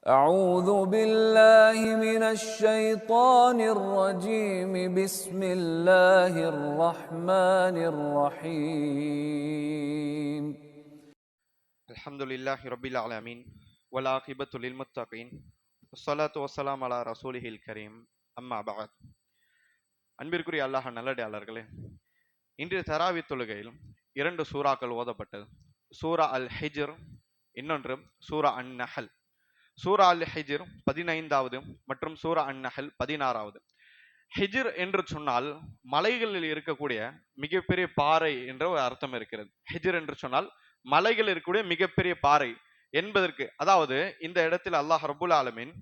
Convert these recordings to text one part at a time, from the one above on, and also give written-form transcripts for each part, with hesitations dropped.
أعوذ بالله من الشيطان الرجيم بسم الله الرحمن الرحيم الحمد لله رب العالمين والعاقبة للمتقين والصلاة والسلام على رسوله الكريم அம்மா பஅத். அன்பிற்குரிய அல்லாஹ் நல்லடியாளர்களே, இன்றைய தராவி தொழுகையில் 2 சூறாக்கள் ஓதப்பட்டது. சூரா அல் ஹிஜ்ர், இன்னொன்று சூரா அன் நஹல். சூரா அல் ஹிஜ்ர் 15வது மற்றும் சூரா அன் நஹல் 16வது. ஹிஜ்ர் என்று சொன்னால் மலைகளில் இருக்கக்கூடிய மிகப்பெரிய பாறை என்ற ஒரு அர்த்தம் இருக்கிறது. ஹிஜ்ர் என்று சொன்னால் மலைகள் இருக்கக்கூடிய மிகப்பெரிய பாறை என்பதற்கு, அதாவது இந்த இடத்தில் அல்லாஹ் ரப்புல் ஆலமீன்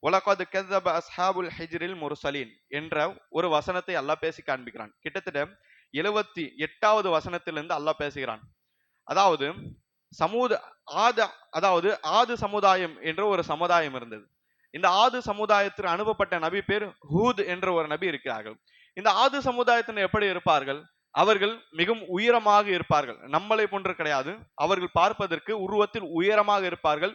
வலகத் கஸப அஸ்ஹாபுல் ஹிஜ்ரில் முர்சலீன் என்ற ஒரு வசனத்தை அல்லாஹ் பேசி காண்பிக்கிறான். கிட்டத்தட்ட 78வது வசனத்திலிருந்து அல்லாஹ் பேசுகிறான். அதாவது ஆது சமுதாயம் என்ற ஒரு சமுதாயம் இருந்தது. இந்த ஆது சமுதாயத்திற்கு அனுப்பப்பட்ட நபி பேர் ஹூத் என்ற ஒரு நபி இருக்கிறார்கள். இந்த ஆது சமுதாயத்தினர் எப்படி இருப்பார்கள்? அவர்கள் மிகவும் உயரமாக இருப்பார்கள். நம்மளை போன்று கிடையாது. அவர்கள் பார்ப்பதற்கு உருவத்தில் உயரமாக இருப்பார்கள்.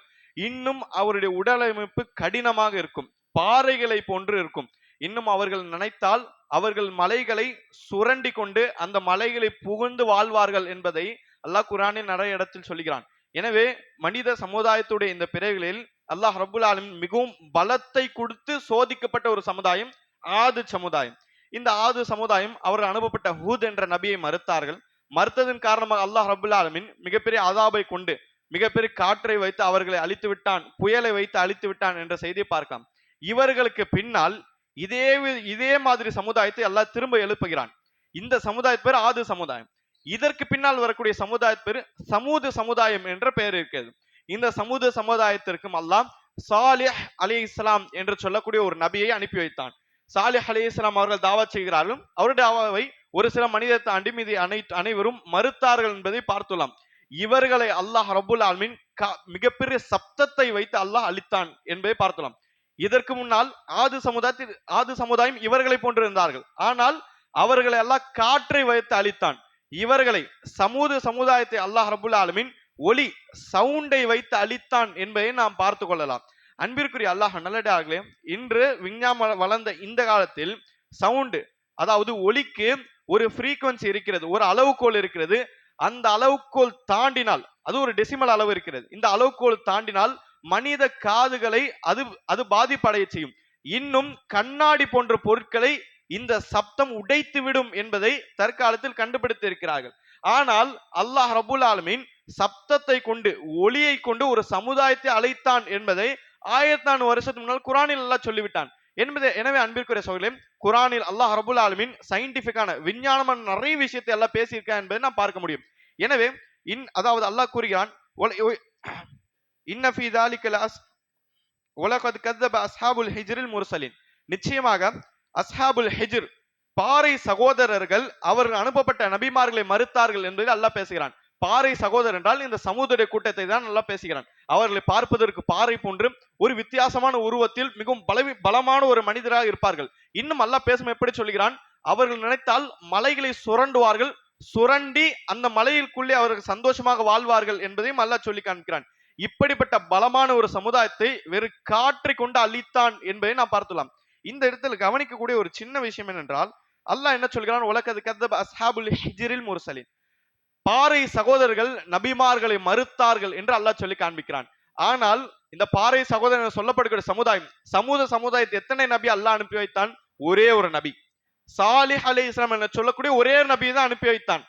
இன்னும் அவருடைய உடலமைப்பு கடினமாக இருக்கும், பாறைகளை போன்று இருக்கும். இன்னும் அவர்கள் நினைத்தால் அவர்கள் மலைகளை சுரண்டி கொண்டு அந்த மலைகளை புகுந்து வாழ்வார்கள் என்பதை அல்லாஹ் குர்ஆனில் நிறைய இடத்தில் சொல்கிறான். எனவே மனித சமுதாயத்துடைய இந்த பிறகுகளில் அல்லாஹ் ரப்புல் ஆலமீன் மிகவும் பலத்தை கொடுத்து சோதிக்கப்பட்ட ஒரு சமுதாயம் ஆது சமுதாயம். இந்த ஆது சமுதாயம் அவர்கள் அனுப்பப்பட்ட ஹூத் என்ற நபியை மறுத்தார்கள். மறுத்ததன் காரணமாக அல்லாஹ் ரப்புல் ஆலமீன் மிகப்பெரிய அதாபை கொண்டு மிகப்பெரிய காற்றை வைத்து அவர்களை அழித்து விட்டான், புயலை வைத்து அழித்து விட்டான் என்ற செய்தியை பார்க்கலாம். இவர்களுக்கு பின்னால் இதே மாதிரி சமுதாயத்தை அல்லாஹ் திரும்ப எழுப்புகிறான். இந்த சமுதாயத்து பேர் ஆது சமுதாயம். இதற்கு பின்னால் வரக்கூடிய சமுதாயத்து பேர் சமூது சமுதாயம் என்ற பெயர் இருக்கிறது. இந்த சமூது சமுதாயத்திற்கும் அல்லாஹ் சாலிஹ் அலைஹிஸ்ஸலாம் என்று சொல்லக்கூடிய ஒரு நபியை அனுப்பி வைத்தான். சாலிஹ் அலைஹிஸ்ஸலாம் அவர்கள் தாவத் செய்கிறார்கள். அவருடைய தாவாவை ஒரு சில மனிதத்தை தாண்டி மீது அனைவரும் மறுத்தார்கள் என்பதை பார்த்துள்ளோம். இவர்களை அல்லாஹ் ரப்புல் ஆலமீன் மிகப்பெரிய சப்தத்தை வைத்து அல்லாஹ் அழித்தான் என்பதை பார்த்துள்ளோம். இதற்கு முன்னால் ஆது சமுதாயம் இவர்களை போன்று இருந்தார்கள். ஆனால் அவர்களை அல்லாஹ் காற்றை வைத்து அழித்தான். இவர்களை சமூது சமுதாயத்தை அல்லாஹ் ரப்புல் ஆலமீன் ஒலி சவுண்டை வைத்து அழித்தான் என்பதை நாம் பார்த்து கொள்ளலாம். அன்பிற்குரிய அல்லாஹ் நல்லடியார்களே, இன்று விஞ்ஞானம் வளர்ந்த இந்த காலத்தில் சவுண்டு, அதாவது ஒலிக்கு ஒரு ஃப்ரீக்வன்சி இருக்கிறது, ஒரு அளவுகோல் இருக்கிறது. அந்த அளவுகோல் தாண்டினால், அது ஒரு டெசிமல் அளவு இருக்கிறது, இந்த அளவுகோல் தாண்டினால் மனித காதுகளை அது பாதிப்படைய செய்யும். இன்னும் கண்ணாடி போன்ற பொருட்களை இந்த சப்தம் உடைத்து விடும் என்பதை தற்காலத்தில் கண்டுபிடித்து இருக்கிறார்கள். ஆனால் அல்லாஹ் ரப்புல் ஆலமீன் சப்தத்தை கொண்டு, ஒளியை கொண்டு ஒரு சமுதாயத்தை அழைத்தான் என்பதை 1400 வருஷத்துக்கு முன்னால் குர்ஆனில் அல்லாஹ் சொல்லிவிட்டான் என்பதை. எனவே அன்பிற்குரிய சகோதரர்களே, குர்ஆனில் அல்லாஹ் ரப்புல் ஆலமீன் சயின்டிபிக்கான விஞ்ஞானமான நிறைய விஷயத்தை எல்லாம் பேசியிருக்கான் என்பதை நாம் பார்க்க முடியும். எனவே அதாவது அல்லாஹ் கூறுகிறான், இன்ன ஃபீ ذلك வலகத் கஸப அஸ்ஹாபுல் ஹிஜ்ரில் முர்சலீன், நிச்சயமாக அஸ்ஹாபுல் ஹிஜ்ர் பாறை சகோதரர்கள் அவர்கள் அனுப்பப்பட்ட நபிமார்களை மறுத்தார்கள் என்பதை அல்லாஹ் பேசுகிறான். பாறை சகோதரர் என்றால் இந்த சமூகத்துடைய கூட்டத்தை தான் நல்லா பேசுகிறான். அவர்களை பார்ப்பதற்கு பாறை போன்று ஒரு வித்தியாசமான உருவத்தில் மிகவும் பலமான ஒரு மனிதராக இருப்பார்கள். இன்னும் அல்லாஹ் பேசும் எப்படி சொல்கிறான், அவர்கள் நினைத்தால் மலைகளை சுரண்டுவார்கள், சுரண்டி அந்த மலையிற்குள்ளே அவர்கள் சந்தோஷமாக வாழ்வார்கள் என்பதையும் அல்லாஹ் சொல்லி காண்கிறான். இப்படிப்பட்ட பலமான ஒரு சமுதாயத்தை வெறு காற்றை கொண்டு அழித்தான் என்பதை நாம் பார்த்துலாம். இந்த இடத்துல கவனிக்கக்கூடிய ஒரு சின்ன விஷயம் என்னென்றால், அல்லாஹ் என்ன சொல்கிறான், வலகத் கஸப அஸ்ஹாபுல் ஹிஜ்ரில் முர்சலீன், பாறை சகோதரர்கள் நபிமார்களை மறுத்தார்கள் என்று அல்லாஹ் சொல்லி காண்பிக்கிறான். ஆனால் இந்த பாறை சகோதரர்கள் சொல்லப்படக்கூடிய சமூக சமுதாயத்தை எத்தனை நபி அல்லாஹ் அனுப்பி வைத்தான்? ஒரே ஒரு நபி, சாலிஹ் அலைஹிஸ்ஸலாம் என சொல்லக்கூடிய ஒரே நபியை தான் அனுப்பி வைத்தான்.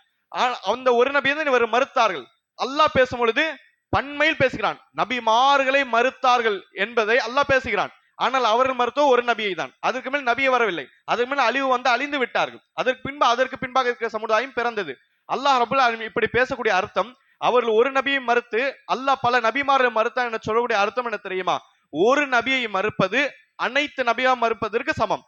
அந்த ஒரு நபியை தான் இவர் மறுத்தார்கள். அல்லாஹ் பேசும் பொழுது பன்மையில் பேசுகிறான். நபிமார்களை மறுத்தார்கள் என்பதை அல்லாஹ் பேசுகிறான். ஆனால் அவர்கள் மறுத்தோ ஒரு நபியை தான். அதற்கு மேல் நபியை வரவில்லை. அதற்கு மேல் அழிவு வந்து அழிந்து விட்டார்கள். அதற்கு பின்பாக இருக்கிற சமுதாயம் பிறந்தது. அல்லாஹ் ரப்புல் ஆலமீன் இப்படி பேசக்கூடிய அர்த்தம், அவர்கள் ஒரு நபியை மறுத்து அல்லாஹ் பல நபிமார்களை மறுத்தான் என சொல்லக்கூடிய அர்த்தம் என்ன தெரியுமா? ஒரு நபியை மறுப்பது அனைத்து நபியா மறுப்பதற்கு சமம்.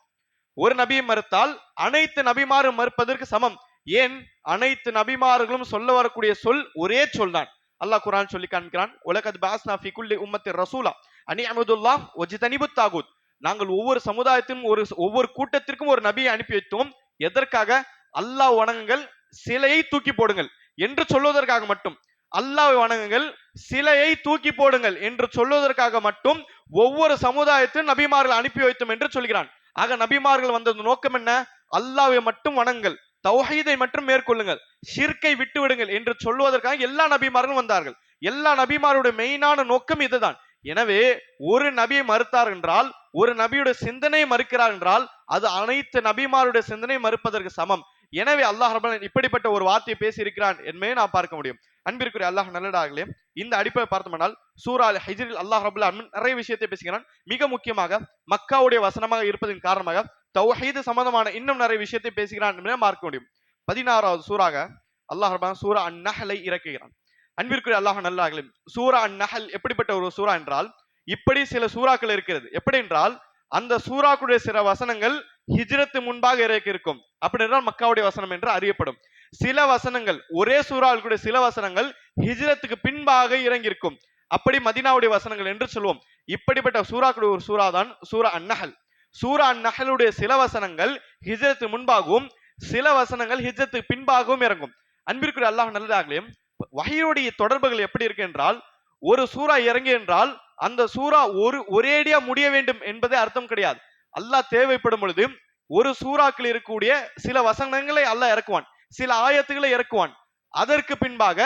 ஒரு நபியை மறுத்தால் அனைத்து நபிமாரும் மறுப்பதற்கு சமம். ஏன்? அனைத்து நபிமார்களும் சொல்ல வரக்கூடிய சொல் ஒரே சொல் தான். அல்லாஹ் குர்ஆன் சொல்லி காண்கிறான், வலகத் பஅஸ்னா ஃபீ குல்லி உம்மத்தின் ரசூலா அனி அபுதுல்லாஹ் வஜ்தனிபுத் தாகூத், நாங்கள் ஒவ்வொரு சமுதாயத்திலும் ஒவ்வொரு கூட்டத்திற்கும் ஒரு நபியை அனுப்பி வைத்தோம். எதற்காக? அல்லாஹ் வணங்குங்கள், சிலையை தூக்கி போடுங்கள் என்று சொல்வதற்காக மட்டும். அல்லாஹ்வை வணங்குங்கள், சிலையை தூக்கி போடுங்கள் என்று சொல்வதற்காக மட்டும் ஒவ்வொரு சமுதாயத்தையும் நபிமார்கள் அனுப்பி வைத்தோம் என்று சொல்கிறான். ஆக நபிமார்கள் வந்த நோக்கம் என்ன? அல்லாஹ்வை மட்டும் வணங்குங்கள், தௌஹீதை மட்டும் மேற்கொள்ளுங்கள், ஷிர்கை விட்டு விடுங்கள் என்று சொல்வதற்காக எல்லா நபிமார்களும் வந்தார்கள். எல்லா நபிமாருடைய மெயினான நோக்கம் இதுதான். எனவே ஒரு நபியை மறுத்தார் என்றால், ஒரு நபியுடைய சிந்தனை மறுக்கிறார் என்றால், அது அனைத்து நபிமாருடைய சிந்தனை மறுப்பதற்கு சமம். எனவே அல்லாஹ் ரப்பல் இப்படிப்பட்ட ஒரு வார்த்தையை பேசி இருக்கிறான் என்பதை நாம் பார்க்க முடியும். அன்பிற்குரிய அல்லாஹ் நல்லடாகலே, இந்த அடிப்படை பார்த்தோம்னால் சூரா அல் ஹிஜ்ரில் அல்லாஹ் ரப்பல் ஆலமீன் நிறைய விஷயத்தை பேசுகிறான். மிக முக்கியமாக மக்காவுடைய வசனமாக இருப்பதன் காரணமாக தௌஹீது சம்பந்தமான இன்னும் நிறைய விஷயத்தை பேசுகிறான் என்பதை பார்க்க முடியும். 16வது சூறாக அல்லாஹ் ரப்பல் சூரா அன்-நஹ்லை இறக்குகிறான். அன்பிற்குரிய அல்லாஹ் நல்லடாகலே, சூரா அன்-நஹல் எப்படிப்பட்ட ஒரு சூரா என்றால், இப்படி சில சூறாக்கள் இருக்கிறது. எப்படி என்றால், அந்த சூறாக்குடைய சில வசனங்கள் ஹிஜ்ரத்து முன்பாக இறக்கி இருக்கும். அப்படி என்றால் மக்காவுடைய வசனம் என்று அறியப்படும். சில வசனங்கள் ஒரே சூறாவுடைய சில வசனங்கள் ஹிஜ்ரத்துக்கு பின்பாக இறங்கி இருக்கும். அப்படி மதீனாவுடைய வசனங்கள் என்று சொல்லுவோம். இப்படிப்பட்ட சூறாக்குடைய ஒரு சூறா தான் சூரா அன்-நஹல். சூரா அன்-நஹலுடைய சில வசனங்கள் ஹிஜ்ரத்து முன்பாகவும் சில வசனங்கள் ஹிஜ்ரத்துக்கு பின்பாகவும் இறங்கும். அன்பிற்குரிய அல்லாஹ் நல்லதாகலே, வஹீயுடைய தொடர்புகள் எப்படி இருக்கு என்றால், ஒரு சூறா இறங்கி என்றால் அந்த சூறா ஒரேடியா முடிய வேண்டும் என்பதே அர்த்தம் கிடையாது. அல்லாஹ் தேவைப்படும் பொழுது ஒரு சூறாக்கள் இருக்கக்கூடிய சில வசனங்களை அல்லாஹ் இறக்குவான், சில ஆயத்துக்களை இறக்குவான். அதற்கு பின்பாக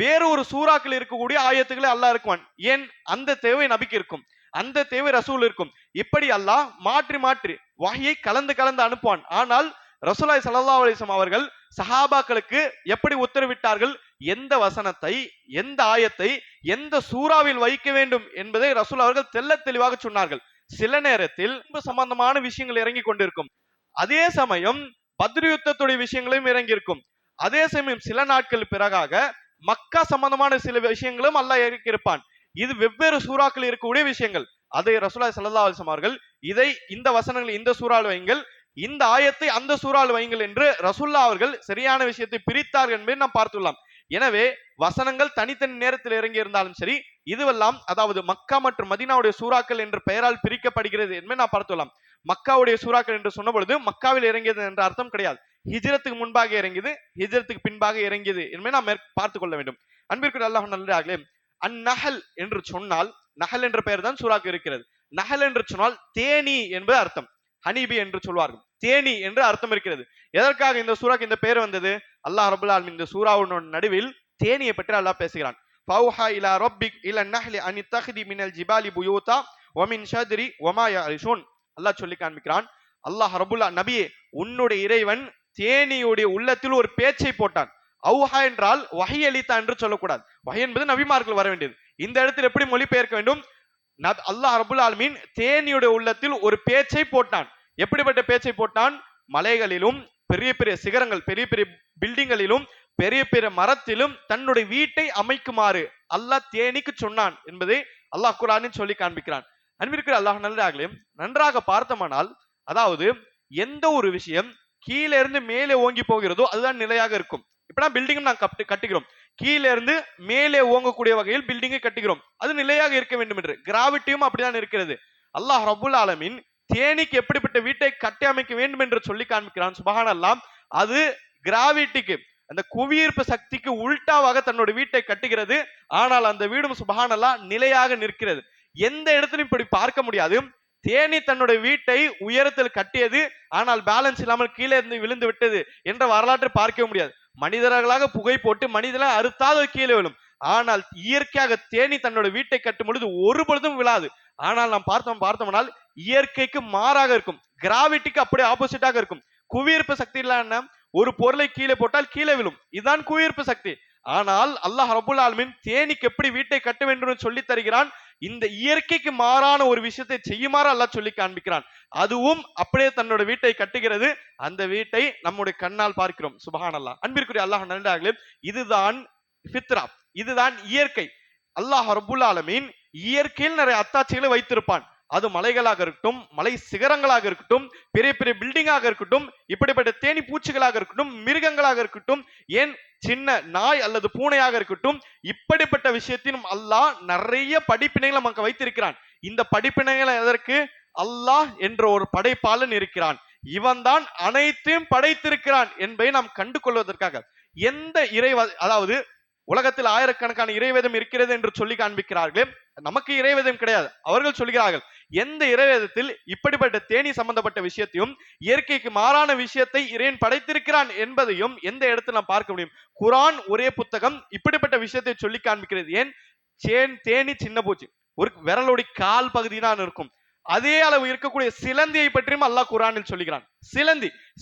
வேறு ஒரு சூறாக்கள் இருக்கக்கூடிய ஆயத்துக்களை அல்லாஹ் இறக்குவான். ஏன்? அந்த தேவை நபிக்கு இருக்கும், அந்த தேவை ரசூல் இருக்கும். இப்படி அல்லாஹ் மாற்றி மாற்றி வஹ்யை கலந்து கலந்து அனுப்புவான். ஆனால் ரசூலுல்லாஹி ஸல்லல்லாஹு அலைஹி வஸல்லம் அவர்கள் சஹாபாக்களுக்கு எப்படி உத்தரவிட்டார்கள், எந்த வசனத்தை, எந்த ஆயத்தை, எந்த சூறாவில் வைக்க வேண்டும் என்பதை ரசூல் அவர்கள் தெள்ள தெளிவாக சொன்னார்கள். சில நேரத்தில் சம்பந்தமான விஷயங்கள் இறங்கி கொண்டிருக்கும், அதே சமயம் பத்ர் யுத்தத்துடைய விஷயங்களும் இறங்கி இருக்கும். அதே சமயம் சில நாட்கள் பிறகாக மக்கா சம்பந்தமான சில விஷயங்களும் அல்லாஹ் இறக்கி இருப்பான். இது வெவ்வேறு சூறாக்கள் இருக்கக்கூடிய விஷயங்கள். அதை ரசூலுல்லாஹி ஸல்லல்லாஹு அலைஹி வஸல்லம் அவர்கள் இதை இந்த வசனங்களை இந்த சூறாவில் வையுங்கள், இந்த ஆயத்தை அந்த சூறாவில் வையுங்கள் என்று ரசூலுல்லாஹ் அவர்கள் சரியான விஷயத்தை பிரித்தார்கள் என்பதை நாம் பார்த்துள்ளோம். எனவே வசனங்கள் தனித்தனி நேரத்தில் இறங்கி இருந்தாலும் சரி, இதுவெல்லாம் அதாவது மக்கா மற்றும் மதீனாவுடைய சூறாக்கள் என்ற பெயரால் பிரிக்கப்படுகிறது என்பதை நாம் பார்த்துள்ளோம். மக்காவுடைய சூறாக்கள் என்று சொன்ன பொழுது மக்காவில் இறங்கியது என்ற அர்த்தம் கிடையாது. ஹிஜ்ரத்துக்கு முன்பாக இறங்கியது, ஹிஜ்ரத்துக்கு பின்பாக இறங்கியது என்பதை நாம் பார்த்துக் கொள்ள வேண்டும். அன்பிற்குரிய அல்லாஹ் நல்லதாகலே, அந்நஹல் என்று சொன்னால், நஹல் என்ற பெயர் தான் சூறாக்கு இருக்கிறது. நஹல் என்று சொன்னால் தேனி என்பது அர்த்தம். ஹனீபி என்று சொல்வார்கள், தேனி என்று அர்த்தம் இருக்கிறது. எதற்காக இந்த சூறாக்கு இந்த பெயர் வந்தது? அல்லாஹ் ரப்பல் ஆலமீன் இந்த சூறாவின் நடுவில் தேனியை பற்றி அல்லாஹ் பேசுகிறான். ஃபௌஹா இலா ரப்பிக் இலா நஹ்லி அன் தக்தி மினல் ஜிபாலி புயூதா வ மின் ஷஜரி வ மா யரிஷூன். அல்லாஹ் சொல்லி காண்பிக்கிறான், அல்லாஹ் ரப்பல் நபியே, உன்னுடைய இறைவன் தேனியுடைய உள்ளத்தில் ஒரு பேச்சை போட்டான். அவுஹா என்றால் வஹி அளித்தா என்று சொல்லக்கூடாது. வஹி என்பது நபிமார்கள் வர வேண்டியது. இந்த இடத்தில் எப்படி மொழிபெயர்க்க வேண்டும்? அல்லாஹ் ரப்பல் ஆலமீன் தேனியுடைய உள்ளத்தில் ஒரு பேச்சை போட்டான். எப்படிப்பட்ட பேச்சை போட்டான்? மலைகளிலும் பெரிய பெரிய சிகரங்கள், பெரிய பெரிய பில்டிங்களிலும் பெரிய பெரிய மரத்திலும் தன்னுடைய வீட்டை அமைக்குமாறு அல்லாஹ் தேனிக்கு சொன்னான் என்பதை அல்லாஹ் குர்ஆனில் சொல்லி காண்பிக்கிறான். அன்பிற்குரிய அல்லாஹ் நல்லதாகலே, நன்றாக பார்த்தமானால், அதாவது எந்த ஒரு விஷயம் கீழே இருந்து மேலே ஓங்கி போகிறதோ அதுதான் நிலையாக இருக்கும். இப்பதான் பில்டிங் நாம் கட்டுகிறோம், கீழே இருந்து மேலே ஓங்கக்கூடிய வகையில் பில்டிங்கை கட்டுகிறோம், அது நிலையாக இருக்க வேண்டும் என்று. கிராவிட்டியும் அப்படிதான் இருக்கிறது. அல்லாஹ் ரப்புல் ஆலமீன் தேனிக்கு எப்படிப்பட்ட வீட்டை கட்டி அமைக்க வேண்டும் என்று சொல்லி காண்பிக்கிறான். சுப்ஹானல்லாஹ், அது கிராவிட்டிக்கு, அந்த புவியீர்ப்பு சக்திக்கு உல்டாவாக தன்னுடைய வீட்டை கட்டுகிறது. ஆனால் அந்த வீடும் சுப்ஹானல்லாஹ் நிலையாக நிற்கிறது. எந்த இடத்திலும் இப்படி பார்க்க முடியாது. தேனி தன்னுடைய வீட்டை உயரத்தில் கட்டியது, ஆனால் பேலன்ஸ் இல்லாமல் கீழே இருந்து விழுந்து விட்டது என்ற வரலாற்றை பார்க்க முடியாது. மனிதர்களாக புகை போட்டு மனிதர்களாக அறுத்தாத கீழே விழும். ஆனால் இயற்கையாக தேனி தன்னுடைய வீட்டை கட்டும் பொழுது ஒரு பொழுதும் விழாது. ஆனால் நாம் பார்த்தோம்னால் இயற்கைக்கு மாறாக இருக்கும், கிராவிட்டிக்கு அப்படியே ஆப்போசிட்டாக இருக்கும். குவியீர்ப்பு சக்தி இல்ல, ஒரு பொருளை கீழே போட்டால் கீழே விழும், இதுதான் குவியீர்ப்பு சக்தி. ஆனால் அல்லாஹ் ரப்புல் ஆலமீன் தேனிக்கு எப்படி வீட்டை கட்ட வேண்டும் சொல்லி தருகிறான். இந்த இயற்கைக்கு மாறான ஒரு விஷயத்தை செய்யுமாறு அல்லாஹ் சொல்லி காண்பிக்கிறான். அதுவும் அப்படியே தன்னோட வீட்டை கட்டுகிறது. அந்த வீட்டை நம்முடைய கண்ணால் பார்க்கிறோம். சுப்ஹானல்லாஹ். அன்பிற்குரிய அல்லாஹ் நல்லடியார்களே, இதுதான் ஃபித்ரா, இதுதான் இயற்கை. அல்லாஹ் ரப்புல் ஆலமீன் இயற்கையில் நிறைய அத்தாட்சிகளை வைத்திருப்பான். அது மலைகளாக இருக்கட்டும், மலை சிகரங்களாக இருக்கட்டும், பெரிய பெரிய பில்டிங்காக இருக்கட்டும், இப்படிப்பட்ட தேனி பூச்சிகளாக இருக்கட்டும், மிருகங்களாக இருக்கட்டும், ஏன் சின்ன நாய் அல்லது பூனையாக இருக்கட்டும், இப்படிப்பட்ட விஷயத்திலும் அல்லாஹ் நிறைய படிப்பினைகளை நமக்கு வைத்திருக்கிறான். இந்த படிப்பினைகளை எதற்கு? அல்லாஹ் என்ற ஒரு படைப்பாளன் இருக்கிறான், இவன் தான் அனைத்தையும் படைத்திருக்கிறான் என்பதை நாம் கண்டு கொள்வதற்காக. எந்த இறை, அதாவது உலகத்தில் ஆயிரக்கணக்கான இறைவேதம் இருக்கிறது என்று சொல்லி காண்பிக்கிறார்களே, நமக்கு இறைவேதம் கிடையாது. அவர்கள் சொல்கிறார்கள் எந்த இறைவேதத்தில் இப்படிப்பட்ட தேனி சம்பந்தப்பட்ட விஷயத்தையும் இயற்கைக்கு மாறான விஷயத்தை இறைவன் படைத்திருக்கிறான் என்பதையும் எந்த இடத்துல நாம் பார்க்க முடியும்? குரான் ஒரே புத்தகம் இப்படிப்பட்ட விஷயத்தை சொல்லி காண்பிக்கிறது. ஏன் தேனி சின்ன பூச்சி, ஒரு விரலுடைய கால் பகுதி தான் இருக்கும். அதே அளவு இருக்கக்கூடிய சிலந்தியை பற்றியும் அல்லாஹ் குரானில் சொல்லுகிறான்.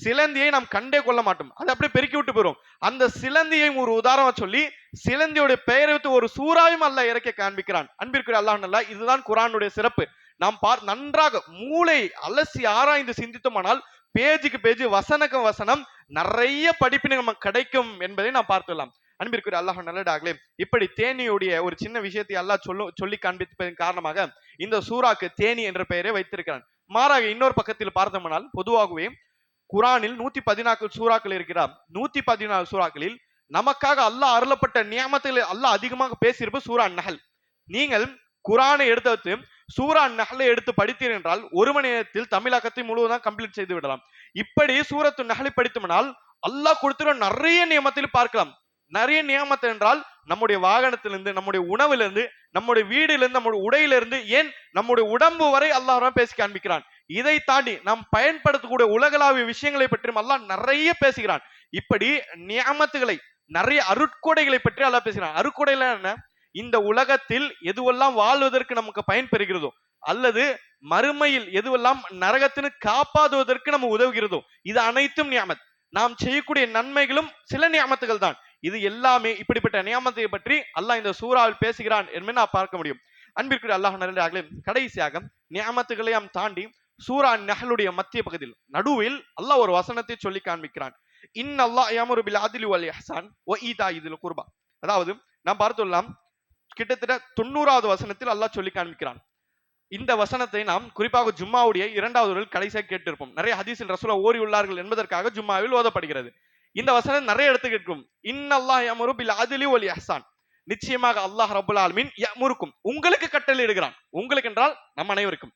சிலந்தியை நாம் கண்டே கொள்ள மாட்டோம், அதை அப்படியே பெருக்கி விட்டு போயிடும். அந்த சிலந்தியையும் ஒரு உதாரணம் சொல்லி சிலந்தியோட பெயரை வைத்து ஒரு சூறாவையும் அல்லாஹ் இறக்க காண்பிக்கிறான். அன்பிற்குரிய அல்லாஹ் நல்லா, இதுதான் குரானுடைய சிறப்பு. நாம் நன்றாக மூளை அலசி ஆராய்ந்து சிந்தித்தோமானால் பேஜுக்கு பேஜ் வசனக்கு வசனம் நிறைய படிப்பினை நமக்கு கிடைக்கும் என்பதை நாம் பார்த்துள்ளலாம். அன்பிற்குரிய அல்லாஹ் நல்லடாகலே, இப்படி தேனியுடைய ஒரு சின்ன விஷயத்தை அல்லாஹ் சொல்லி காண்பிப்பதன் காரணமாக இந்த சூறாக்கு தேனி என்ற பெயரை வைத்திருக்கிறான். மாறாக இன்னொரு பக்கத்தில் பார்த்தோம்னால், பொதுவாகவே குரானில் 114 சூறாக்கள் இருக்கிறார். 114 சூறாக்களில் நமக்காக அல்லாஹ் அருளப்பட்ட நியமத்தில் அல்லாஹ் அதிகமாக பேசியிருப்ப சூரா நஹல். நீங்கள் குரானை எடுத்து சூரா நஹலை எடுத்து படித்தீர்கள் என்றால் ஒரு மணி நேரத்தில் தமிழகத்தை முழுவதும் கம்ப்ளீட் செய்து விடலாம். இப்படி சூரத்து நஹலை படித்தோம்னால் அல்லாஹ் கொடுத்துற நிறைய நியமத்தில் பார்க்கலாம். நிறைய நியமத்தை என்றால் நம்முடைய வாகனத்திலிருந்து, நம்முடைய உணவிலிருந்து, நம்முடைய வீடிலிருந்து, நம்முடைய உடையிலிருந்து, ஏன் நம்முடைய உடம்பு வரை அல்லாஹ் பேசி காண்பிக்கிறான். இதை தாண்டி நாம் பயன்படுத்தக்கூடிய உலகளாவிய விஷயங்களை பற்றியும் அல்லாஹ் நிறைய பேசுகிறான். இப்படி நியமத்துகளை, நிறைய அருட்கொடைகளை பற்றி அல்லாஹ் பேசுகிறான். அருட்கொடையில என்ன? இந்த உலகத்தில் எதுவெல்லாம் வாழ்வதற்கு நமக்கு பயன் பெறுகிறதோ, அல்லது மறுமையில் எதுவெல்லாம் நரகத்தினு காப்பாதுவதற்கு நம்ம உதவுகிறதோ, இது அனைத்தும் நியமத். நாம் செய்யக்கூடிய நன்மைகளும் சில நியமத்துகள் தான். இது எல்லாமே இப்படிப்பட்ட நியமத்தை பற்றி அல்லாஹ் இந்த சூறாவில் பேசுகிறான் என்று நான் பார்க்க முடியும். அன்பிற்குரிய அல்லாஹ் நல்லடியார்களே, கடைசியாக நியமத்துகளை நாம் தாண்டி சூரா நஹலுடைய மத்திய பகுதியில் நடுவில் அல்லாஹ் ஒரு வசனத்தை சொல்லி காண்பிக்கிறான். இன்னல்லாஹ் யஅமுரு பில் அத்லி வல் இஹ்சான் வ ஈதாஇல் குர்பா. அதாவது நாம் பார்த்துள்ளோம், கிட்டத்தட்ட 90வது வசனத்தில் அல்லாஹ் சொல்லி காண்பிக்கிறான். இந்த வசனத்தை நாம் குறிப்பாக ஜும்மாவுடைய 2வது கடைசியாக கேட்டிருப்போம். நிறைய ஹதீஸில் ரசூலா ஓரி உள்ளார்கள் என்பதற்காக ஜும்மாவில் ஓதப்படுகிறது. இந்த வசனம் நிறைய இடத்துக்கு இருக்கும். இன்னல்லாஹ் யஅமுரு பில் அத்லி வல் இஹ்சான். நிச்சயமாக அல்லாஹ் ரப்பல் ஆலமீன் யஅமுருக்கும், உங்களுக்கு கட்டளை இடுகிறான். உங்களுக்கு என்றால் நம் அனைவருக்கும்.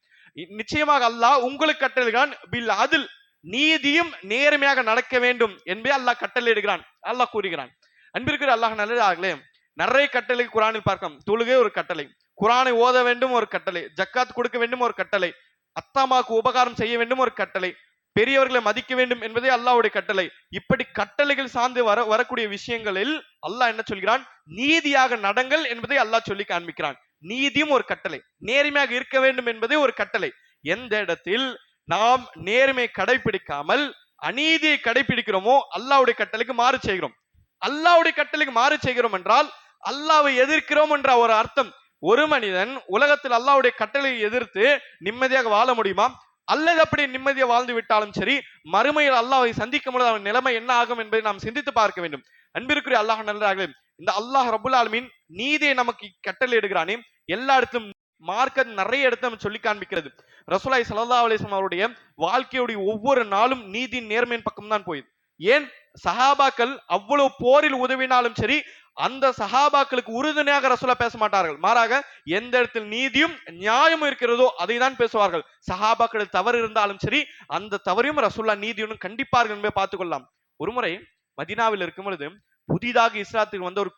நிச்சயமாக அல்லாஹ் உங்களுக்கு கட்டளையிடுகிறான். பில் அத்ல், நீதியும் நேர்மையாக நடக்க வேண்டும் என்பதை அல்லாஹ் கட்டளை இடுகிறான், அல்லாஹ் கூறுகிறான். அன்பிற்குரிய அல்லாஹ் நல்லதாகலே, நிறைய கட்டளை குரானில் பார்க்கலாம். தொழுகை ஒரு கட்டளை, குரானை ஓத வேண்டும் ஒரு கட்டளை, ஜக்காத் கொடுக்க வேண்டும் ஒரு கட்டளை, அத்தாமாக்கு உபகாரம் செய்ய வேண்டும் ஒரு கட்டளை, பெரியவர்களை மதிக்க வேண்டும் என்பதே அல்லாஹ்வுடைய கட்டளை. இப்படி கட்டளைகள் சார்ந்து வரக்கூடிய விஷயங்களில் அல்லாஹ் என்ன சொல்கிறான்? நீதியாக நடங்கள் என்பதை அல்லாஹ் சொல்லி காண்பிக்கிறான். நீதியும் ஒரு கட்டளை, நேர்மையாக இருக்க வேண்டும் என்பதே ஒரு கட்டளை. எந்த இடத்தில் நாம் நேர்மை கடைபிடிக்காமல் அநீதியை கடைபிடிக்கிறோமோ அல்லாஹ்வுடைய கட்டளைக்கு மாறு செய்கிறோம். அல்லாஹ்வுடைய கட்டளைக்கு மாறு செய்கிறோம் என்றால் அல்லாஹ்வை எதிர்க்கிறோம் என்ற ஒரு அர்த்தம். ஒரு மனிதன் உலகத்தில் அல்லாஹ்வுடைய கட்டளையை எதிர்த்து நிம்மதியாக வாழ முடியுமா? அல்லது அப்படி நிம்மதியாக வாழ்ந்து விட்டாலும் சரி, மறுமையில் அல்லாஹ்வை சந்திக்கும் பொழுது அவன் நிலைமை என்ன ஆகும் என்பதை நாம் சிந்தித்து பார்க்க வேண்டும். அன்பிற்குரிய அல்லாஹ் நல்லதாகவே, இந்த அல்லாஹ் ரப்புல் ஆலமீன் நீதியை நமக்கு கட்டளை இடுகிறானே, எல்லா இடத்திலும் மார்க்க நிறைய இடத்துல சொல்லி காண்பிக்கிறது. ரசூலுல்லாஹி ஸல்லல்லாஹு அலைஹி வஸல்லம் அவருடைய வாழ்க்கையுடைய ஒவ்வொரு நாளும் நீதி நேர்மையின் பக்கம் தான் போயிது. ஏன்? சஹாபாக்கள் அவ்வளவு போரில் உதவினாலும் சரி, அந்த சஹாபாக்களுக்கு உறுதுணையாக ரசூலா பேச மாட்டார்கள். மாறாக எந்த இடத்தில் நீதியும் நியாயமும் இருக்கிறதோ அதை தான் பேசுவார்கள். சஹாபாக்கள் தவறு இருந்தாலும் சரி, அந்த தவறையும் ரசூலா நீதியும் கண்டிப்பார்கள் என்பதை பார்த்துக் கொள்ளலாம். ஒருமுறை மதீனாவில் இருக்கும் பொழுது புதிதாக இஸ்லாத்துக்கு வந்த ஒரு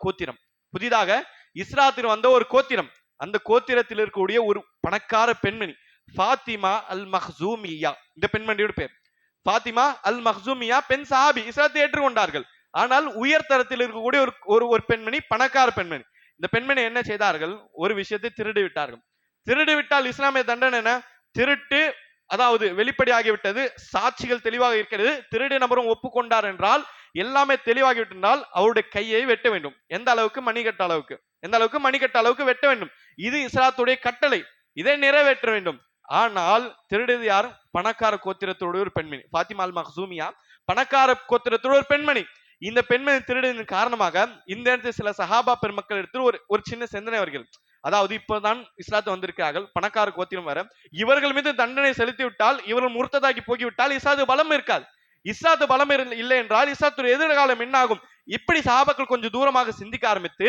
கோத்திரம், அந்த கோத்திரத்தில் இருக்கக்கூடிய ஒரு பணக்கார பெண்மணி ஃபாத்திமா அல் மக்சூமியா. இந்த பெண்மணியோட பேர் ஃபாத்திமா அல் மக்சூமியா. பெண் சஹாபி, இஸ்லாத்தை ஏற்றுக்கொண்டார்கள். ஆனால் உயர் தரத்தில் இருக்கக்கூடிய ஒரு பெண்மணி, பணக்கார பெண்மணி. இந்த பெண்மணி என்ன செய்தார்கள்? ஒரு விஷயத்தை திருடி விட்டார்கள். திருடி விட்டால் இஸ்லாமிய தண்டனை என்ன? திருட்டு, அதாவது வெளிப்படையாகிவிட்டது, சாட்சிகள் தெளிவாக இருக்கிறது, திருடி நபரும் ஒப்புக்கொண்டார் என்றால் எல்லாமே தெளிவாகிவிட்டால் அவருடைய கையை வெட்ட வேண்டும். எந்த அளவுக்கு? மணிக்கட்ட அளவுக்கு வெட்ட வேண்டும். இது இஸ்லாத்துடைய கட்டளை, இதை நிறைவேற்ற வேண்டும். ஆனால் திருடியது யார்? பணக்கார கோத்திரத்தோட ஒரு பெண்மணி, ஃபாத்திமா அல் மக்சூமியா, பணக்கார கோத்திரத்தோட ஒரு பெண்மணி. இந்த பெண்மணி திருடியதன் காரணமாக இந்த இடத்தில் சில சஹாபா பெருமக்கள் எடுத்து ஒரு சின்ன சிந்தனை அவர்கள், அதாவது இப்பதான் இஸ்லாத்து வந்திருக்கிறார்கள், பணக்கார கோத்திரம் வர, இவர்கள் மீது தண்டனை செலுத்தி விட்டால், இவர்கள் முர்த்ததாகி போகிவிட்டால் இஸ்லாத்து பலம் இருக்காது. இஸ்லாத்து பலம் இல்லை என்றால் இஸ்லாத்துடைய எதிர்காலம் என்ன ஆகும்? இப்படி சஹாபாக்கள் கொஞ்சம் தூரமாக சிந்திக்க ஆரம்பித்து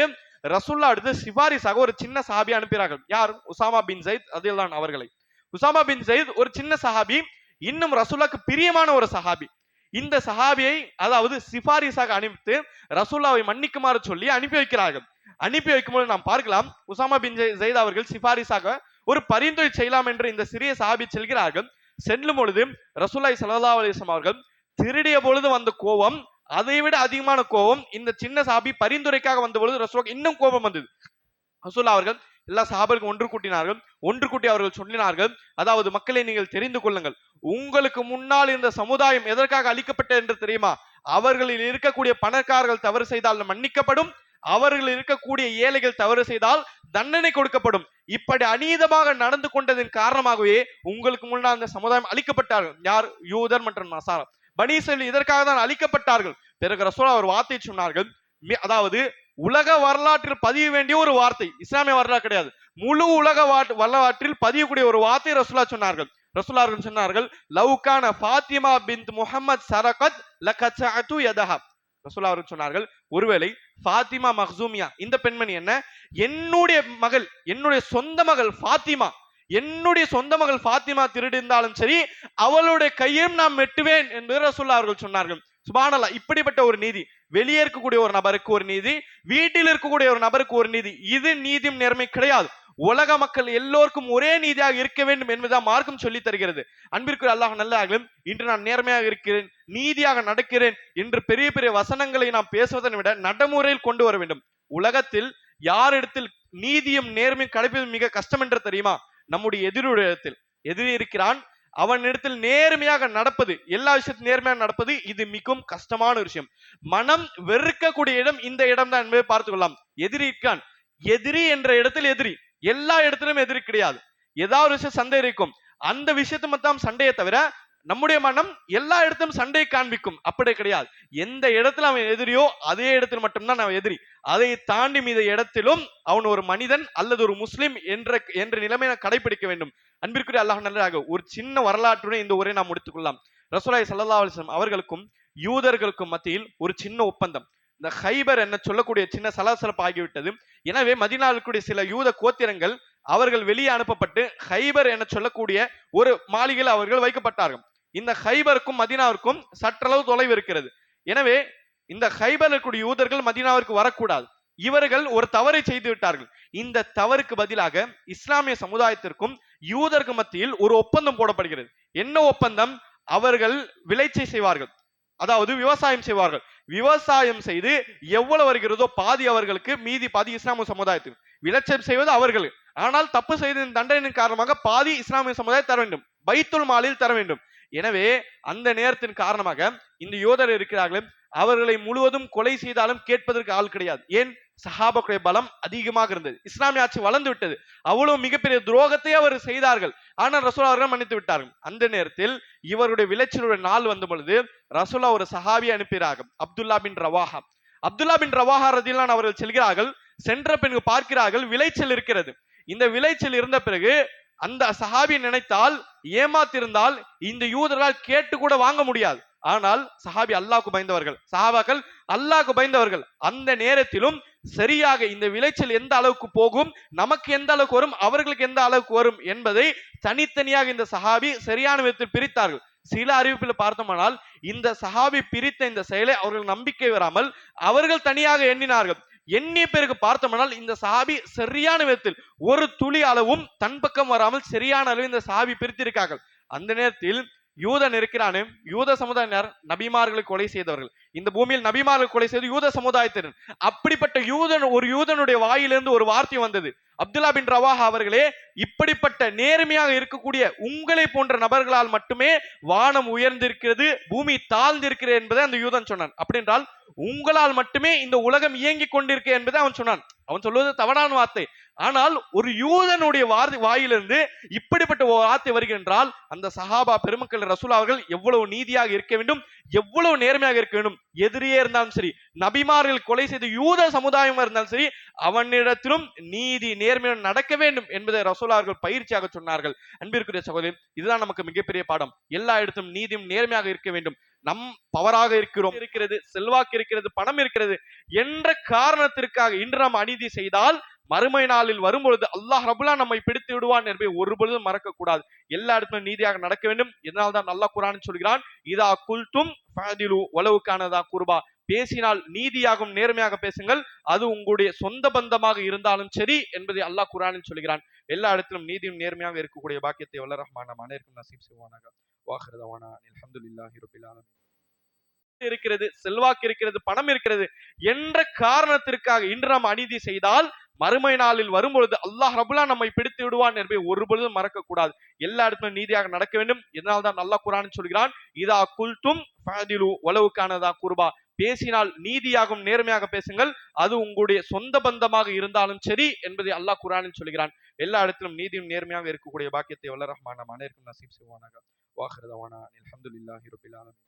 ரசூல்லா அடுத்து சிபாரிசாக ஒரு சின்ன சஹாபி அனுப்பினார்கள். யார்? உசாமா பின் ஸைத் ரலியல்லாஹு அன்ஹு அவர்களை. உசாமா பின் ஸைத் ஒரு சின்ன சஹாபி, இன்னும் ரசூலுல்லாஹ்க்கு பிரியமான ஒரு சஹாபி. இந்த சஹாபியை அதாவது சிபாரிசாக அனுப்பித்து ரசூல்லாவை மன்னிக்குமாறு சொல்லி அனுப்பி வைக்கிறார்கள். அனுப்பி வைக்கும்போது நாம் பார்க்கலாம், உசாமா பின் ஜெயித் அவர்கள் சிபாரிசாக ஒரு பரிந்துரை செய்யலாம் என்று இந்த சிறிய சஹாபி செல்கிறார்கள். செல்லும் பொழுது ரசூலுல்லாஹி ஸல்லல்லாஹு அலைஹி வஸல்லம் அவர்கள் திருடிய பொழுது வந்த கோபம், அதை விட அதிகமான கோபம் இந்த சின்ன சஹாபி பரிந்துரைக்காக வந்த பொழுது ரசூலுல்லாஹ் இன்னும் கோபம் வந்தது. ரசூலுல்லாஹ் அவர்கள் எல்லா சஹாபர்களும் ஒன்று கூட்டினார்கள். ஒன்று கூட்டி அவர்கள் சொன்னார்கள், அதாவது மக்களை நீங்கள் தெரிந்து கொள்ளுங்கள், உங்களுக்கு முன்னால் இந்த சமுதாயம் எதற்காக அளிக்கப்பட்டது என்று தெரியுமா? அவர்களில் இருக்கக்கூடிய பணக்காரர்கள் தவறு செய்தால் மன்னிக்கப்படும், அவர்கள் இருக்கக்கூடிய ஏழைகள் தவறு செய்தால் தண்டனை கொடுக்கப்படும். இப்படி அநீதமாக நடந்து கொண்டதன் காரணமாகவே உங்களுக்கு முன்னால் அந்த சமுதாயம் அளிக்கப்பட்டார்கள். யார்? யூதர் மற்றும் நசாரா. பனி இஸ்ரவேல் இதற்காக தான் அளிக்கப்பட்டார்கள். பிறகு ரசூலுல்லாஹ் ஒரு வார்த்தை சொன்னார்கள், அதாவது உலக வரலாற்றில் பதிய வேண்டிய ஒரு வார்த்தை, இஸ்லாமிய வரலாறு கிடையாது, முழு உலக வரலாற்றில் பதியக்கூடிய ஒரு வார்த்தை ரசூலுல்லாஹ் சொன்னார்கள். ரசூலுல்லாஹ் சொன்னார்கள், லவ்கான ஃபாத்திமா பின்த் முஹம்மத் சரகத் லகச்சஅது யதஹா. ரசூலுல்லாஹ் அவர்கள் சொன்னார்கள், ஒருவேளை ஃபாத்திமா மக்சூமியா இந்த பெண்மணி என்ன, என்னுடைய மகள், என்னுடைய சொந்த மகள் ஃபாத்திமா, என்னுடைய சொந்த மகள் ஃபாத்திமா திருடிந்தாலும் சரி அவளுடைய கையையும் நான் வெட்டுவேன் என்று ரசூலுல்லாஹ் அவர்கள் சொன்னார்கள். சுப்ஹானல்லாஹ், இப்படிப்பட்ட ஒரு நீதி, வெளியே இருக்கக்கூடிய ஒரு நபருக்கு ஒரு நீதி, வீட்டில் இருக்கக்கூடிய ஒரு நபருக்கு ஒரு நீதி, இது நீதியும் நேர்மை கிடையாது. உலக மக்கள் எல்லோருக்கும் ஒரே நீதியாக இருக்க வேண்டும் என்பதுதான் மார்க்கம் சொல்லி தருகிறது. அன்பிற்கு அல்லாஹ் நல்ல, இன்று நான் நேர்மையாக இருக்கிறேன், நீதியாக நடக்கிறேன் என்று பெரிய பெரிய வசனங்களை நாம் பேசுவதை விட நடைமுறையில் கொண்டு வர வேண்டும். உலகத்தில் யாரிடத்தில் நீதியும் நேர்மையும் கிடைப்பது மிக கஷ்டம் என்று தெரியுமா? நம்முடைய எதிரிடத்தில். எதிரி இருக்கிறான், அவனிடத்தில் நேர்மையாக நடப்பது, எல்லா விஷயத்திலும் நேர்மையாக நடப்பது, இது மிகவும் கஷ்டமான ஒரு விஷயம். மனம் வெறுக்கக்கூடிய இடம் இந்த இடம் தான் என்பதை பார்த்துக் கொள்ளலாம். எதிரி இருக்கான், எதிரி என்ற இடத்தில் எதிரி, எல்லா இடத்திலும் எதிரி கிடையாது. ஏதாவது விஷயம் சண்டை இருக்கும், அந்த விஷயத்தை மட்டும் சண்டையை தவிர நம்முடைய மனம் எல்லா இடத்திலும் சண்டையை காண்பிக்கும், அப்படி கிடையாது. எந்த இடத்துல அவன் எதிரியோ அதே இடத்தில் மட்டும்தான் அவன் எதிரி. அதை தாண்டி மீத இடத்திலும் அவன் ஒரு மனிதன் அல்லது ஒரு முஸ்லிம் என்ற நிலைமையை கடைபிடிக்க வேண்டும். அன்பிற்குரிய அல்லாஹ் நல்லதாக, ஒரு சின்ன வரலாற்றுடன் இந்த உரை நாம் முடித்துக் கொள்ளலாம். ரசூலுல்லாஹி ஸல்லல்லாஹு அலைஹி வஸல்லம் அவர்களுக்கும் யூதர்களுக்கும் மத்தியில் ஒரு சின்ன ஒப்பந்தம், இந்த ஹைபர் என்ன சொல்லக்கூடிய சின்ன சலசலப்பு ஆகிவிட்டது. எனவே மதீனாவுக்குரிய சில யூத கோத்திரங்கள் அவர்கள் வெளியே அனுப்பப்பட்டு ஹைபர் என சொல்லக்கூடிய ஒரு மாளிகையில் அவர்கள் வைக்கப்பட்டார்கள். இந்த ஹைபருக்கும் மதீனாவிற்கும் சற்றளவு தொலைவு இருக்கிறது. எனவே இந்த ஹைபர் இருக்கக்கூடிய யூதர்கள் மதீனாவிற்கு வரக்கூடாது. இவர்கள் ஒரு தவறை செய்து விட்டார்கள். இந்த தவறுக்கு பதிலாக இஸ்லாமிய சமுதாயத்திற்கும் யூதருக்கு மத்தியில் ஒரு ஒப்பந்தம் போடப்படுகிறது. என்ன ஒப்பந்தம்? அவர்கள் விளைச்சல் செய்வார்கள், அதாவது விவசாயம் செய்வார்கள். விவசாயம் செய்து எவ்வளவு வருகிறதோ பாதி அவர்களுக்கு, மீதி பாதி இஸ்லாமிய சமுதாயத்துக்கு. விளைச்சல் செய்வது அவர்கள், ஆனால் தப்பு செய்த தண்டனையின் காரணமாக பாதி இஸ்லாமிய சமுதாயம் தர வேண்டும், பைத்துல் மாலில் தர வேண்டும். எனவே அந்த நேரத்தின் காரணமாக இந்த யூதர் இருக்கிறார்கள், அவர்களை முழுவதும் கொலை செய்தாலும் கேட்பதற்கு ஆள் கிடையாது. ஏன்? சஹாபாக்களுடைய பலம் அதிகமாக இருந்தது, இஸ்லாமிய ஆட்சி வளர்ந்து விட்டது. அவ்வளவு மிகப்பெரிய துரோகத்தை அவர் செய்தார்கள், ஆனால் ரசூலுல்லாஹ் அவர்கள் மன்னித்து விட்டார்கள். அந்த நேரத்தில் இவருடைய விளைச்சலுடைய நாள் வந்த பொழுது ரசூலுல்லாஹ் ஒரு சஹாபியை அனுப்புகிறார்கள், அப்துல்லா பின் ரவாஹா. அப்துல்லா பின் ரவாஹா ரதியல்லாஹு அன்ஹு அவர்கள் செல்கிறார்கள். சென்ற பிறகு பார்க்கிறார்கள் விளைச்சல் இருக்கிறது. இந்த விளைச்சல் இருந்த பிறகு அந்த சஹாபி நினைத்தால், ஏமாத்திருந்தால் இந்த யூதர்களால் கேட்டு கூட வாங்க முடியாது. ஆனால் சஹாபி அல்லாஹ்வுக்கு பயந்தவர்கள், சஹாபாக்கள் அல்லாஹ்வுக்கு பயந்தவர்கள். அந்த நேரத்திலும் சரியாக இந்த விளைச்சல் எந்த அளவுக்கு போகும், நமக்கு எந்த அளவுக்கு வரும், அவர்களுக்கு எந்த அளவுக்கு வரும் என்பதை தனித்தனியாக இந்த சஹாபி சரியான விதத்தில் பிரித்தார்கள். சில அறிவிப்பில் பார்த்தோமானால் இந்த சஹாபி பிரித்த இந்த செயலை அவர்கள் நம்பிக்கை வராமல் அவர்கள் தனியாக எண்ணினார்கள். எண்ணிய பிறகு பார்த்தோம்னால் இந்த சஹாபி சரியான விதத்தில் ஒரு துளி அளவும் தன் பக்கம் வராமல் சரியான அளவில் இந்த சஹாபி பிரித்திருக்கார்கள். அந்த நேரத்தில் யூதன் இருக்கிறானே, யூத சமுதாயினர் நபிமார்களை கொலை செய்தவர்கள், இந்த பூமியில் நபிமார்களை கொலை செய்து யூத சமுதாயத்தினர். அப்படிப்பட்ட ஒரு யூதனுடைய வாயிலிருந்து ஒரு வார்த்தை வந்தது, அப்துல்லா பின் ரவாஹா அவர்களே, இப்படிப்பட்ட நேர்மையாக இருக்கக்கூடிய உங்களை போன்ற நபர்களால் மட்டுமே வானம் உயர்ந்திருக்கிறது, பூமி தாழ்ந்திருக்கிறது என்பதை அந்த யூதன் சொன்னான். அப்படி என்றால் உங்களால் மட்டுமே இந்த உலகம் இயங்கிக் கொண்டிருக்க என்பதை அவன் சொன்னான். அவன் சொல்வது தவறான வார்த்தை, ஆனால் ஒரு யூதனுடைய வாயிலிருந்து இப்படிப்பட்ட ஒரு வார்த்தை வருகின்றால் அந்த சஹாபா பெருமக்கள் ரசூல் அவர்கள் எவ்வளவு நீதியாக இருக்க வேண்டும், எவ்வளவு நேர்மையாக இருக்க வேண்டும். எதிரியே இருந்தாலும் சரி, நபிமார்கள் கொலை செய்த யூத சமுதாயம் இருந்தாலும் சரி, அவனிடத்திலும் நீதி நேர்மையுடன் நடக்க வேண்டும் என்பதை ரசூல் அவர்கள் பயிற்சியாக சொன்னார்கள். அன்பிற்குரிய சகோதரி, இதுதான் நமக்கு மிகப்பெரிய பாடம். எல்லா இடத்திலும் நீதியும் நேர்மையாக இருக்க வேண்டும். நம் பவராக இருக்கிறது, செல்வாக்கு இருக்கிறது, பணம் இருக்கிறது என்ற காரணத்திற்காக இன்று நாம் அநீதி செய்தால் மறுமை நாளில் வரும்பொழுது அல்லாஹ் ரபுல்லா நம்மை பிடித்து விடுவான் என்பதை ஒருபொழுதும் மறக்க கூடாது. எல்லா இடத்திலும் நீதியாக நடக்க வேண்டும். இதனால்தான் அல்லாஹ் குர்ஆனில் சொல்கிறான், இதா குல்தும் ஃபஅதிலு வலவு கானதா குர்பா, பேசினால் நீதியாகும் நேர்மையாக பேசுங்கள், அது உங்களுடைய சொந்த பந்தமாக இருந்தாலும் சரி என்பதை அல்லாஹ் குர்ஆனில் சொல்கிறான். எல்லா இடத்திலும் நீதியும் நேர்மையாக இருக்கக்கூடிய பாக்கியத்தை வல்ல ரஹ்மான் நம் அனைவருக்கும் நசீப் செய்வானாக. வாஹிரு தவானா அல்ஹம்துலில்லாஹி ரப்பில் ஆலமீன். இருக்கிறது, செல்வாக்கு இருக்கிறது, பணம் இருக்கிறது என்ற காரணத்திற்காக இன்று நாம் அநீதி செய்தால் மறுமை நாளில் வரும்பொழுது அல்லாஹ் ரபுல்லா நம்மை பிடித்து விடுவான் என்பதை ஒருபொழுதும் மறக்க கூடாது. எல்லா இடத்திலும் நீதியாக நடக்க வேண்டும். இதனால்தான் அல்லாஹ் குர்ஆனில் சொல்கிறான், இதா குல்தும் ஃபஅதிலு வலவு கானதா குர்பா, பேசினால் நீதியாகும் நேர்மையாக பேசுங்கள், அது உங்களுடைய சொந்த பந்தமாக இருந்தாலும் சரி என்பதை அல்லாஹ் குர்ஆனில் சொல்கிறான். எல்லா இடத்திலும் நீதியும் நேர்மையாக இருக்கக்கூடிய பாக்கியத்தை வல்ல ரஹ்மான் நம் அனைவருக்கும் நசீப் செய்வானாக. வாஹிரு தவானா அல்ஹம்துலில்லாஹி ரப்பில் ஆலமீன்.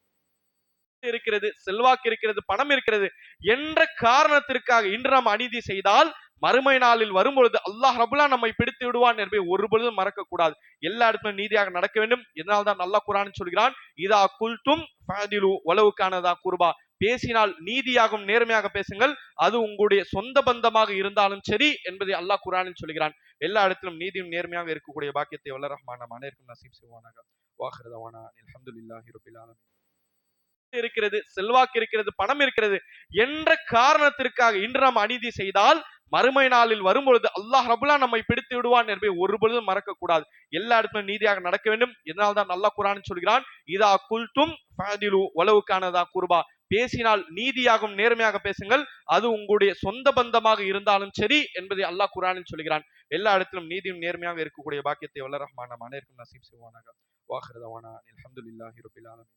இருக்கிறது, செல்வாக்கு இருக்கிறது, பணம் இருக்கிறது என்ற காரணத்திற்காக இன்று நாம் அநீதி செய்தால் மறுமை நாளில் வரும்பொழுது அல்லாஹ் ரபுல்லா நம்மை பிடித்து விடுவான் என்பதை ஒருபொழுதும் மறக்க கூடாது. எல்லா இடத்திலும் நீதியாக நடக்க வேண்டும். இதனால்தான் அல்லாஹ் குர்ஆனில் சொல்கிறான், இதா குல்தும் ஃபஅதிலு வலவு கானதா குர்பா, பேசினால் நீதியாகும் நேர்மையாக பேசுங்கள், அது உங்களுடைய சொந்த பந்தமாக இருந்தாலும் சரி என்பதை அல்லாஹ் குர்ஆனில் சொல்கிறான். எல்லா இடத்திலும் நீதியும் நேர்மையாக இருக்கக்கூடிய பாக்கியத்தை வல்ல ரஹ்மான் நம் அனைவருக்கும் நசீப் செய்வானாக. வாஹிரு தவானா அல்ஹம்துலில்லாஹி ரப்பில் ஆலமீன். இருக்கிறது, செல்வாக்கு இருக்கிறது, பணம் இருக்கிறது என்ற காரணத்திற்காக இன்று நாம் அநீதி செய்தால் மறுமை நாளில் வரும்பொழுது அல்லாஹ் ரபுல்லா நம்மை பிடித்து விடுவான் என்பதை ஒருபொழுதும் மறக்க கூடாது. எல்லா இடத்திலும் நீதியாக நடக்க வேண்டும். இதனால்தான் அல்லாஹ் குர்ஆனில் சொல்கிறான், இதா குல்தும் ஃபஅதிலு வலவு கானதா குர்பா, பேசினால் நீதியாகும் நேர்மையாக பேசுங்கள், அது உங்களுடைய சொந்த பந்தமாக இருந்தாலும் சரி என்பதை அல்லாஹ் குர்ஆனில் சொல்கிறான். எல்லா இடத்திலும் நீதியும் நேர்மையாக இருக்கக்கூடிய பாக்கியத்தை வல்ல ரஹ்மான் நம் அனைவருக்கும் நசீப் செய்வானாக. வாஹிரு தவானா அல்ஹம்துலில்லாஹி ரப்பில் ஆலமீன்.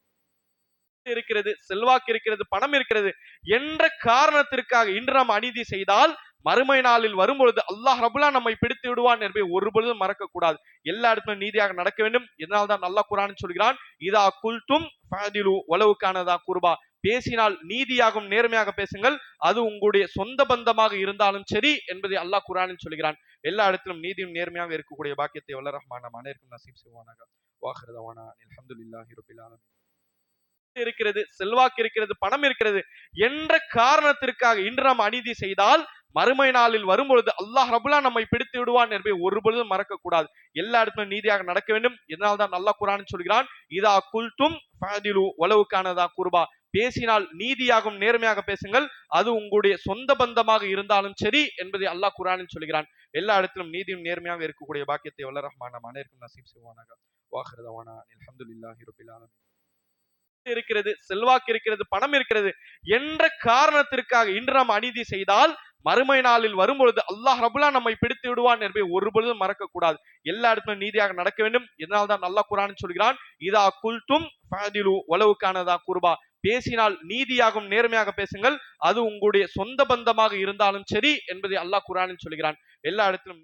இருக்கிறது, செல்வாக்கு இருக்கிறது, பணம் இருக்கிறது என்ற காரணத்திற்காக இன்று நாம் அநீதி செய்தால் மறுமை நாளில் வரும்பொழுது அல்லாஹ் ரபுல்லா நம்மை பிடித்து விடுவான் என்பதை ஒருபொழுதும் மறக்க கூடாது. எல்லா இடத்திலும் நீதியாக நடக்க வேண்டும். இதனால்தான் அல்லாஹ் குர்ஆனில் சொல்கிறான், இதா குல்தும் ஃபஅதிலு வலவு கானதா குர்பா, பேசினால் நீதியாகும் நேர்மையாக பேசுங்கள், அது உங்களுடைய சொந்த பந்தமாக இருந்தாலும் சரி என்பதை அல்லாஹ் குர்ஆனில் சொல்கிறான். எல்லா இடத்திலும் நீதியும் நேர்மையாக இருக்கக்கூடிய பாக்கியத்தை வல்ல ரஹ்மான் நம் அனைவருக்கும் நசீப் செய்வானாக. வாஹிரு தவானா அல்ஹம்துலில்லாஹி ரப்பில் ஆலமீன். இருக்கிறது, செல்வாக்கு இருக்கிறது, பணம் இருக்கிறது என்ற காரணத்திற்காக இன்று நாம் அநீதி செய்தால் மறுமை நாளில் வரும்பொழுது அல்லாஹ் ரபுல்லா நம்மை பிடித்து விடுவான் என்பதை ஒருபொழுதும் மறக்க கூடாது. எல்லா இடத்திலும் நீதியாக நடக்க வேண்டும். இதனால்தான் அல்லாஹ் குர்ஆனில் சொல்கிறான், இதா குல்தும் ஃபஅதிலு வலவு கானதா குர்பா, பேசினால் நீதியாகும் நேர்மையாக பேசுங்கள், அது உங்களுடைய சொந்த பந்தமாக இருந்தாலும் சரி என்பதை அல்லாஹ் குர்ஆனில் சொல்கிறான். எல்லா இடத்திலும் நீதியும் நேர்மையாக இருக்கக்கூடிய பாக்கியத்தை வல்ல ரஹ்மான் நம் அனைவருக்கும் நசீப் செய்வானாக. வாஹிரு தவானா அல்ஹம்துலில்லாஹி ரப்பில் ஆலமீன். இருக்கிறது, செல்வாக்கு இருக்கிறது, பணம் இருக்கிறது என்ற காரணத்திற்காக இன்று நாம் அநீதி செய்தால் மறுமை நாளில் வரும்பொழுது அல்லாஹ் ரபுல்லா நம்மை பிடித்து விடுவான் என்பதை ஒருபொழுதும் மறக்க கூடாது. எல்லா இடத்திலும் நீதியாக நடக்க வேண்டும். இதனால்தான் அல்லாஹ் குர்ஆனில் சொல்கிறான், இதா குல்தும் ஃபஅதிலு வலவு கானதா குர்பா, பேசினால் நீதியாகும் நேர்மையாக பேசுங்கள், அது உங்களுடைய சொந்த பந்தமாக இருந்தாலும் சரி என்பதை அல்லாஹ் குர்ஆனில் சொல்கிறான். எல்லா இடத்திலும்